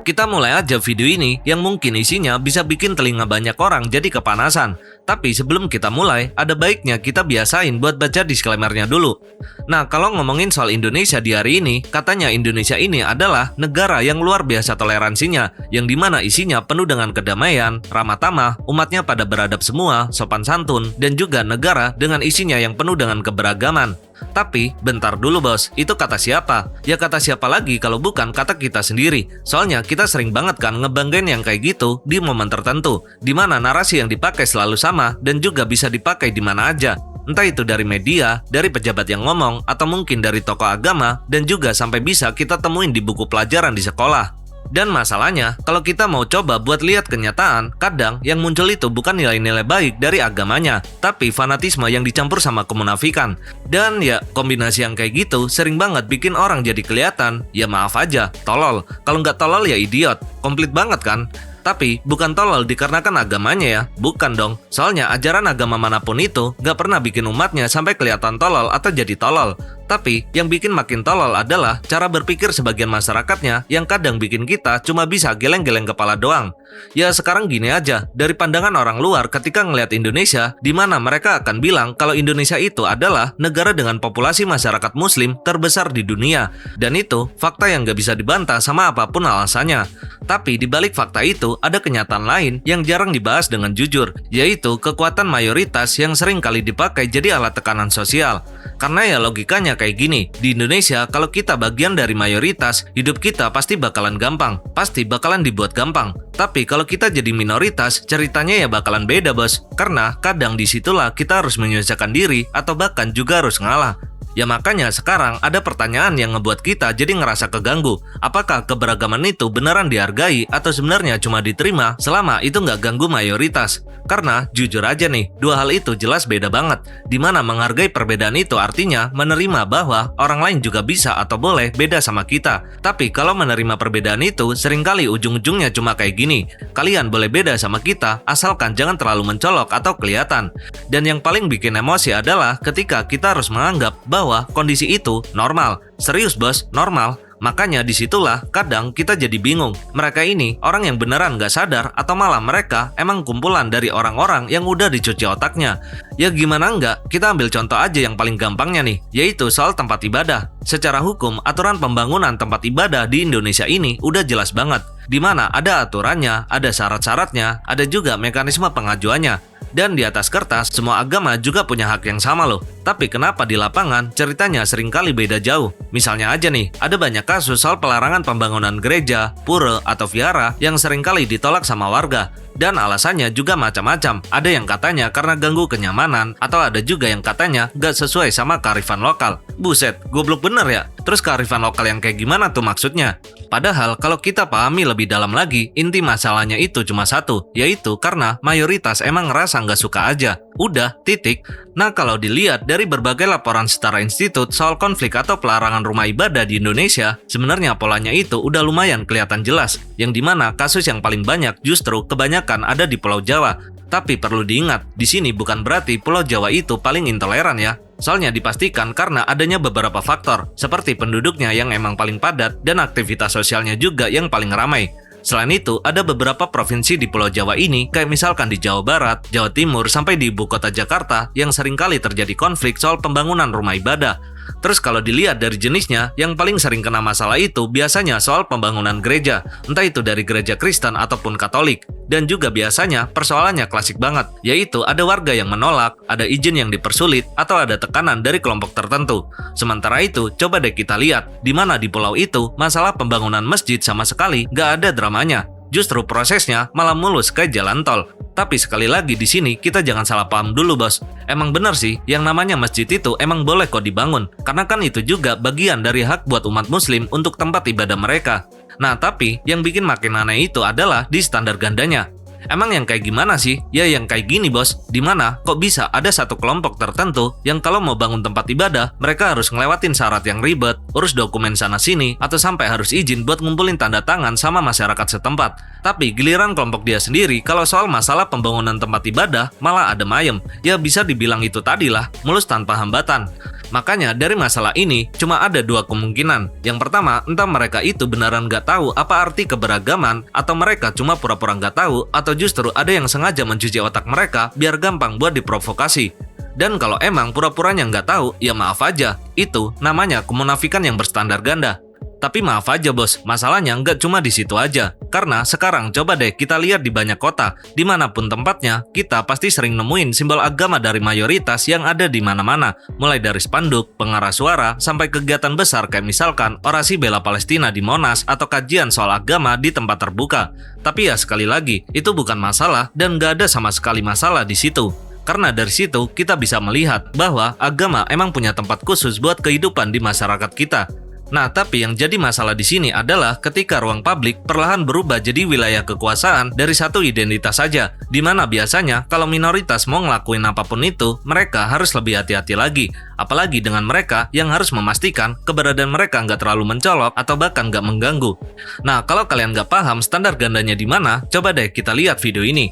Kita mulai aja video ini yang mungkin isinya bisa bikin telinga banyak orang jadi kepanasan. Tapi sebelum kita mulai, ada baiknya kita biasain buat baca disclaimer-nya dulu. Nah, kalau ngomongin soal Indonesia di hari ini, katanya Indonesia ini adalah negara yang luar biasa toleransinya, yang dimana isinya penuh dengan kedamaian, ramah tamah, umatnya pada beradab semua, sopan santun, dan juga negara dengan isinya yang penuh dengan keberagaman. Tapi, bentar dulu bos, itu kata siapa? Ya kata siapa lagi kalau bukan kata kita sendiri. Soalnya kita sering banget kan ngebanggain yang kayak gitu di momen tertentu, di mana narasi yang dipakai selalu sama dan juga bisa dipakai di mana aja. Entah itu dari media, dari pejabat yang ngomong, atau mungkin dari tokoh agama, dan juga sampai bisa kita temuin di buku pelajaran di sekolah. Dan masalahnya, kalau kita mau coba buat lihat kenyataan, kadang yang muncul itu bukan nilai-nilai baik dari agamanya, tapi fanatisme yang dicampur sama kemunafikan. Dan ya, kombinasi yang kayak gitu sering banget bikin orang jadi kelihatan, ya maaf aja, tolol. Kalau nggak tolol ya idiot, komplit banget kan? Tapi bukan tolol dikarenakan agamanya ya, bukan dong. Soalnya ajaran agama manapun itu nggak pernah bikin umatnya sampai kelihatan tolol atau jadi tolol. Tapi yang bikin makin tolol adalah cara berpikir sebagian masyarakatnya yang kadang bikin kita cuma bisa geleng-geleng kepala doang. Ya sekarang gini aja, dari pandangan orang luar ketika ngelihat Indonesia, di mana mereka akan bilang kalau Indonesia itu adalah negara dengan populasi masyarakat muslim terbesar di dunia. Dan itu fakta yang nggak bisa dibantah sama apapun alasannya. Tapi di balik fakta itu ada kenyataan lain yang jarang dibahas dengan jujur, yaitu kekuatan mayoritas yang sering kali dipakai jadi alat tekanan sosial. Karena ya logikanya kayak gini, di Indonesia kalau kita bagian dari mayoritas, hidup kita pasti bakalan gampang, pasti bakalan dibuat gampang. Tapi kalau kita jadi minoritas, ceritanya ya bakalan beda bos, karena kadang disitulah kita harus menyesuaikan diri atau bahkan juga harus ngalah. Ya makanya sekarang ada pertanyaan yang ngebuat kita jadi ngerasa keganggu. Apakah keberagaman itu beneran dihargai atau sebenarnya cuma diterima selama itu nggak ganggu mayoritas? Karena jujur aja nih, dua hal itu jelas beda banget. Dimana menghargai perbedaan itu artinya menerima bahwa orang lain juga bisa atau boleh beda sama kita. Tapi kalau menerima perbedaan itu seringkali ujung-ujungnya cuma kayak gini. Kalian boleh beda sama kita asalkan jangan terlalu mencolok atau kelihatan. Dan yang paling bikin emosi adalah ketika kita harus menganggap bahwa kondisi itu normal. Serius bos, normal. Makanya disitulah kadang kita jadi bingung. Mereka ini orang yang beneran gak sadar atau malah mereka emang kumpulan dari orang-orang yang udah dicuci otaknya. Ya gimana enggak, kita ambil contoh aja yang paling gampangnya nih, yaitu soal tempat ibadah. Secara hukum, aturan pembangunan tempat ibadah di Indonesia ini udah jelas banget. Di mana ada aturannya, ada syarat-syaratnya, ada juga mekanisme pengajuannya. Dan di atas kertas, semua agama juga punya hak yang sama loh. Tapi kenapa di lapangan ceritanya seringkali beda jauh? Misalnya aja nih, ada banyak kasus soal pelarangan pembangunan gereja, pura, atau vihara yang seringkali ditolak sama warga. Dan alasannya juga macam-macam. Ada yang katanya karena ganggu kenyamanan, atau ada juga yang katanya gak sesuai sama kearifan lokal. Buset, goblok bener ya? Terus kearifan lokal yang kayak gimana tuh maksudnya? Padahal kalau kita pahami lebih dalam lagi, inti masalahnya itu cuma satu, yaitu karena mayoritas emang ngerasa nggak suka aja. Udah, titik. Nah kalau dilihat dari berbagai laporan setara institut soal konflik atau pelarangan rumah ibadah di Indonesia, sebenarnya polanya itu udah lumayan kelihatan jelas, yang dimana kasus yang paling banyak justru kebanyakan ada di Pulau Jawa. Tapi perlu diingat, di sini bukan berarti Pulau Jawa itu paling intoleran ya. Soalnya dipastikan karena adanya beberapa faktor, seperti penduduknya yang emang paling padat dan aktivitas sosialnya juga yang paling ramai. Selain itu, ada beberapa provinsi di Pulau Jawa ini, kayak misalkan di Jawa Barat, Jawa Timur, sampai di ibu kota Jakarta, yang seringkali terjadi konflik soal pembangunan rumah ibadah. Terus kalau dilihat dari jenisnya, yang paling sering kena masalah itu biasanya soal pembangunan gereja, entah itu dari gereja Kristen ataupun Katolik. Dan juga biasanya persoalannya klasik banget, yaitu ada warga yang menolak, ada izin yang dipersulit, atau ada tekanan dari kelompok tertentu. Sementara itu, coba deh kita lihat, di mana di pulau itu masalah pembangunan masjid sama sekali gak ada dramanya. Justru prosesnya malah mulus kayak jalan tol. Tapi sekali lagi di sini kita jangan salah paham dulu bos. Emang bener sih, yang namanya masjid itu emang boleh kok dibangun. Karena kan itu juga bagian dari hak buat umat muslim untuk tempat ibadah mereka. Nah tapi yang bikin makin aneh itu adalah di standar gandanya. Emang yang kayak gimana sih? Ya yang kayak gini bos, dimana kok bisa ada satu kelompok tertentu yang kalau mau bangun tempat ibadah, mereka harus ngelewatin syarat yang ribet, urus dokumen sana-sini, atau sampai harus izin buat ngumpulin tanda tangan sama masyarakat setempat. Tapi giliran kelompok dia sendiri, kalau soal masalah pembangunan tempat ibadah, malah adem ayem. Ya bisa dibilang itu tadilah, mulus tanpa hambatan. Makanya dari masalah ini cuma ada dua kemungkinan. Yang pertama, entah mereka itu beneran nggak tahu apa arti keberagaman, atau mereka cuma pura-pura nggak tahu, atau justru ada yang sengaja mencuci otak mereka biar gampang buat diprovokasi. Dan kalau emang pura-puranya nggak tahu, ya maaf aja, itu namanya kemunafikan yang berstandar ganda. Tapi maaf aja bos, masalahnya nggak cuma di situ aja. Karena sekarang coba deh kita lihat di banyak kota, dimanapun tempatnya, kita pasti sering nemuin simbol agama dari mayoritas yang ada di mana-mana. Mulai dari spanduk, pengeras suara, sampai kegiatan besar kayak misalkan orasi bela Palestina di Monas atau kajian soal agama di tempat terbuka. Tapi ya sekali lagi, itu bukan masalah dan nggak ada sama sekali masalah di situ. Karena dari situ kita bisa melihat bahwa agama emang punya tempat khusus buat kehidupan di masyarakat kita. Nah, tapi yang jadi masalah di sini adalah ketika ruang publik perlahan berubah jadi wilayah kekuasaan dari satu identitas saja, di mana biasanya kalau minoritas mau ngelakuin apapun itu, mereka harus lebih hati-hati lagi. Apalagi dengan mereka yang harus memastikan keberadaan mereka nggak terlalu mencolok atau bahkan nggak mengganggu. Nah, kalau kalian nggak paham standar gandanya di mana, coba deh kita lihat video ini.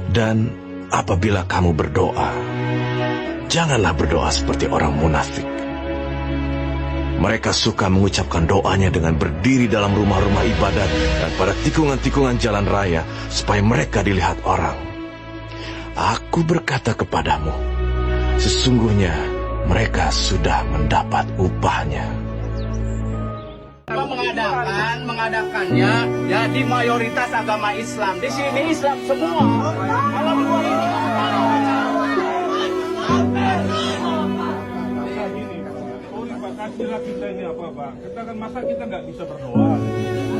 Dan apabila kamu berdoa, janganlah berdoa seperti orang munafik. Mereka suka mengucapkan doanya dengan berdiri dalam rumah-rumah ibadat dan pada tikungan-tikungan jalan raya supaya mereka dilihat orang. Aku berkata kepadamu, sesungguhnya mereka sudah mendapat upahnya. Mengadakannya ya di mayoritas agama Islam. Di sini Islam semua. Kalau di luar ini kasihlah kita ini apa bang? Kita kan masa kita nggak bisa berdoa?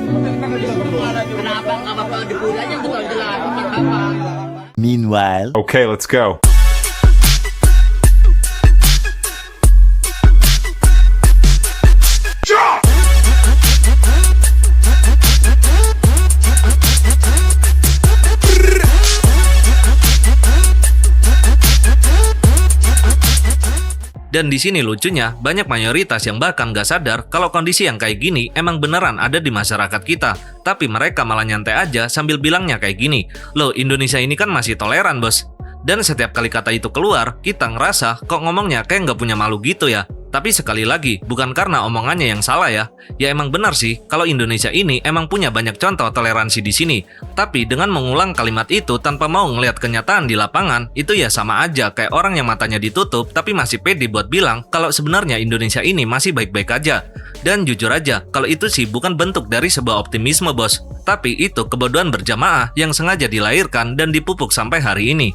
Kita nggak bisa berdoa. kenapa nggak bapak dipulangnya betul jelas apa? Meanwhile, Okay, let's go. Dan di sini lucunya, banyak mayoritas yang bahkan gak sadar kalau kondisi yang kayak gini emang beneran ada di masyarakat kita. Tapi mereka malah nyantai aja sambil bilangnya kayak gini, loh Indonesia ini kan masih toleran bos. Dan setiap kali kata itu keluar, kita ngerasa kok ngomongnya kayak gak punya malu gitu ya. Tapi sekali lagi, bukan karena omongannya yang salah ya. Ya emang benar sih, kalau Indonesia ini emang punya banyak contoh toleransi di sini. Tapi dengan mengulang kalimat itu tanpa mau ngelihat kenyataan di lapangan, itu ya sama aja kayak orang yang matanya ditutup tapi masih pede buat bilang kalau sebenarnya Indonesia ini masih baik-baik aja. Dan jujur aja, kalau itu sih bukan bentuk dari sebuah optimisme bos. Tapi itu kebodohan berjamaah yang sengaja dilahirkan dan dipupuk sampai hari ini.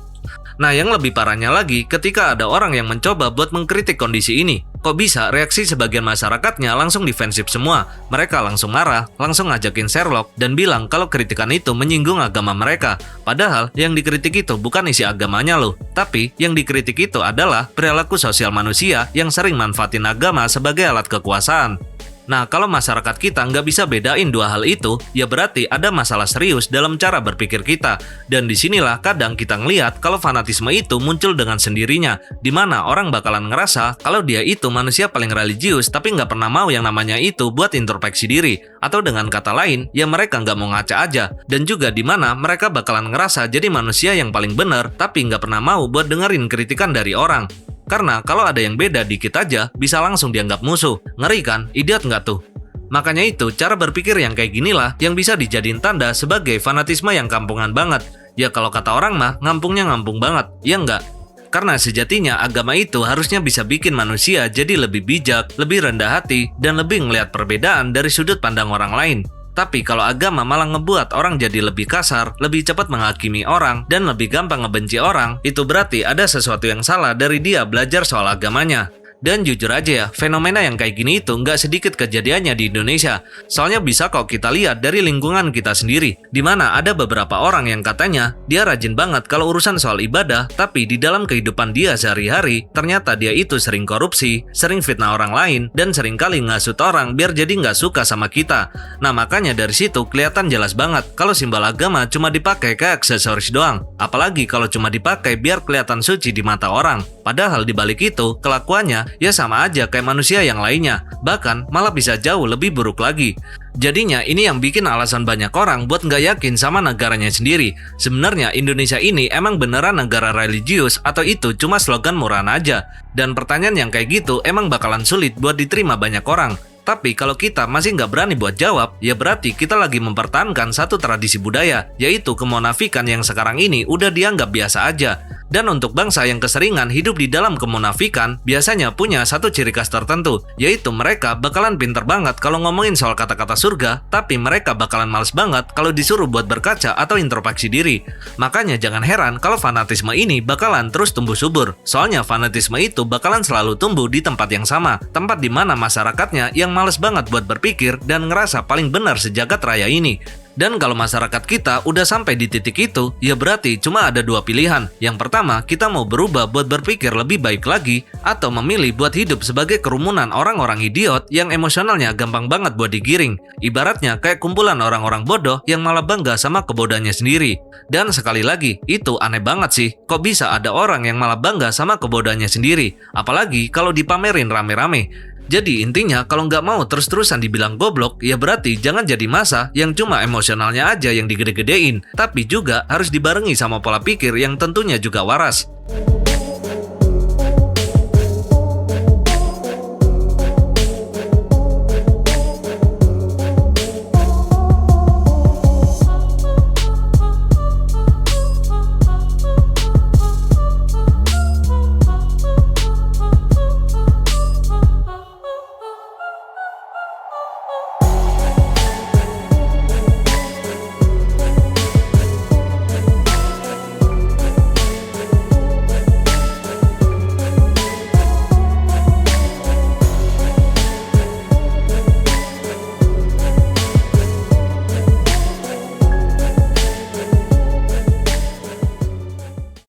Nah, yang lebih parahnya lagi, ketika ada orang yang mencoba buat mengkritik kondisi ini, kok bisa reaksi sebagian masyarakatnya langsung defensif semua? Mereka langsung marah, langsung ngajakin Sherlock, dan bilang kalau kritikan itu menyinggung agama mereka. Padahal yang dikritik itu bukan isi agamanya loh, tapi yang dikritik itu adalah perilaku sosial manusia yang sering manfaatin agama sebagai alat kekuasaan. Nah, kalau masyarakat kita nggak bisa bedain dua hal itu, ya berarti ada masalah serius dalam cara berpikir kita. Dan disinilah kadang kita ngelihat kalau fanatisme itu muncul dengan sendirinya, di mana orang bakalan ngerasa kalau dia itu manusia paling religius tapi nggak pernah mau yang namanya itu buat introspeksi diri. Atau dengan kata lain, ya mereka nggak mau ngaca aja. Dan juga di mana mereka bakalan ngerasa jadi manusia yang paling benar tapi nggak pernah mau buat dengerin kritikan dari orang. Karena kalau ada yang beda dikit aja, bisa langsung dianggap musuh. Ngeri kan? Idiot nggak tuh? Makanya itu, cara berpikir yang kayak ginilah yang bisa dijadiin tanda sebagai fanatisme yang kampungan banget. Ya kalau kata orang mah, ngampungnya ngampung banget. Ya nggak? Karena sejatinya agama itu harusnya bisa bikin manusia jadi lebih bijak, lebih rendah hati, dan lebih ngelihat perbedaan dari sudut pandang orang lain. Tapi kalau agama malah ngebuat orang jadi lebih kasar, lebih cepat menghakimi orang, dan lebih gampang ngebenci orang, itu berarti ada sesuatu yang salah dari dia belajar soal agamanya. Dan jujur aja ya, fenomena yang kayak gini itu nggak sedikit kejadiannya di Indonesia. Soalnya bisa kok kita lihat dari lingkungan kita sendiri, di mana ada beberapa orang yang katanya dia rajin banget kalau urusan soal ibadah, tapi di dalam kehidupan dia sehari-hari, ternyata dia itu sering korupsi, sering fitnah orang lain, dan sering kali ngasut orang biar jadi nggak suka sama kita. Nah makanya dari situ kelihatan jelas banget kalau simbol agama cuma dipakai kayak aksesoris doang. Apalagi kalau cuma dipakai biar kelihatan suci di mata orang. Padahal dibalik itu, kelakuannya ya sama aja kayak manusia yang lainnya, bahkan malah bisa jauh lebih buruk lagi. Jadinya ini yang bikin alasan banyak orang buat nggak yakin sama negaranya sendiri. Sebenarnya Indonesia ini emang beneran negara religius atau itu cuma slogan murahan aja? Dan pertanyaan yang kayak gitu emang bakalan sulit buat diterima banyak orang. Tapi kalau kita masih nggak berani buat jawab, ya berarti kita lagi mempertahankan satu tradisi budaya, yaitu kemunafikan yang sekarang ini udah dianggap biasa aja. Dan untuk bangsa yang keseringan hidup di dalam kemunafikan, biasanya punya satu ciri khas tertentu, yaitu mereka bakalan pinter banget kalau ngomongin soal kata-kata surga, tapi mereka bakalan males banget kalau disuruh buat berkaca atau introspeksi diri. Makanya jangan heran kalau fanatisme ini bakalan terus tumbuh subur. Soalnya fanatisme itu bakalan selalu tumbuh di tempat yang sama, tempat di mana masyarakatnya yang males banget buat berpikir dan ngerasa paling benar sejagat raya ini. Dan kalau masyarakat kita udah sampai di titik itu, ya berarti cuma ada dua pilihan. Yang pertama, kita mau berubah buat berpikir lebih baik lagi, atau memilih buat hidup sebagai kerumunan orang-orang idiot yang emosionalnya gampang banget buat digiring. Ibaratnya kayak kumpulan orang-orang bodoh yang malah bangga sama kebodohannya sendiri. Dan sekali lagi, itu aneh banget sih. Kok bisa ada orang yang malah bangga sama kebodohannya sendiri? Apalagi kalau dipamerin rame-rame. Jadi intinya kalau nggak mau terus-terusan dibilang goblok, ya berarti jangan jadi masa yang cuma emosionalnya aja yang digede-gedein, tapi juga harus dibarengi sama pola pikir yang tentunya juga waras.